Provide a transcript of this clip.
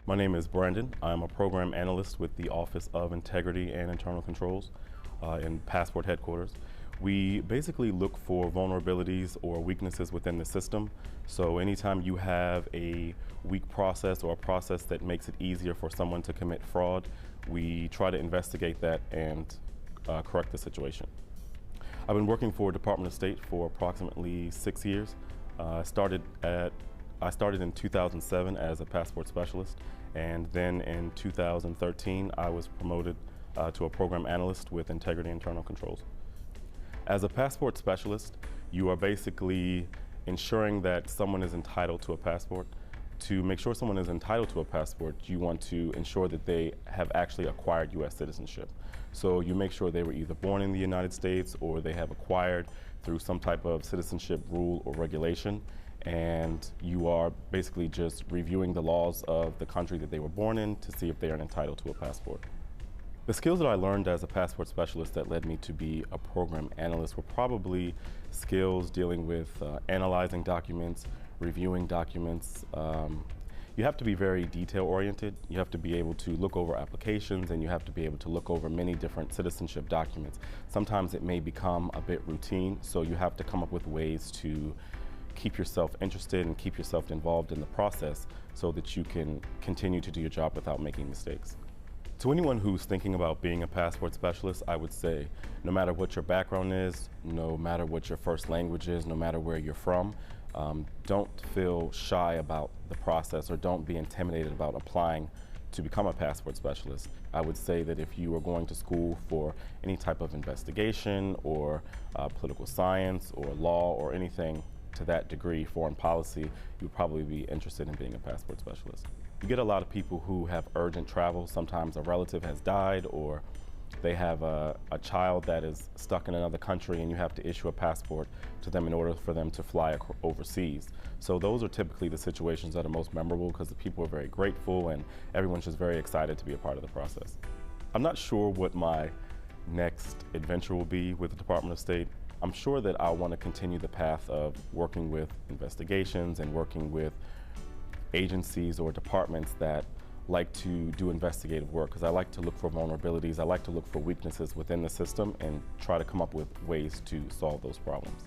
My name is Brandon. I'm a program analyst with the Office of Integrity and Internal Controls in Passport headquarters. We basically look for vulnerabilities or weaknesses within the system. So anytime you have a weak process or a process that makes it easier for someone to commit fraud, we try to investigate that and correct the situation. I've been working for Department of State for approximately 6 years. I started in 2007 as a passport specialist, and then in 2013 I was promoted to a program analyst with Integrity Internal Controls. As a passport specialist, you are basically ensuring that someone is entitled to a passport. To make sure someone is entitled to a passport, you want to ensure that they have actually acquired U.S. citizenship. So you make sure they were either born in the United States or they have acquired through some type of citizenship rule or regulation, and you are basically just reviewing the laws of the country that they were born in to see if they are entitled to a passport. The skills that I learned as a passport specialist that led me to be a program analyst were probably skills dealing with analyzing documents, reviewing documents. You have to be very detail-oriented. You have to be able to look over applications, and you have to be able to look over many different citizenship documents. Sometimes it may become a bit routine, so you have to come up with ways to keep yourself interested and keep yourself involved in the process so that you can continue to do your job without making mistakes. To anyone who's thinking about being a passport specialist, I would say no matter what your background is, no matter what your first language is, no matter where you're from, don't feel shy about the process or don't be intimidated about applying to become a passport specialist. I would say that if you are going to school for any type of investigation or political science or law or anything to that degree, foreign policy, you would probably be interested in being a passport specialist. You get a lot of people who have urgent travel. Sometimes a relative has died or they have a child that is stuck in another country and you have to issue a passport to them in order for them to fly overseas. So those are typically the situations that are most memorable because the people are very grateful and everyone's just very excited to be a part of the process. I'm not sure what my next adventure will be with the Department of State. I'm sure that I'll want to continue the path of working with investigations and working with agencies or departments that like to do investigative work, because I like to look for vulnerabilities, I like to look for weaknesses within the system and try to come up with ways to solve those problems.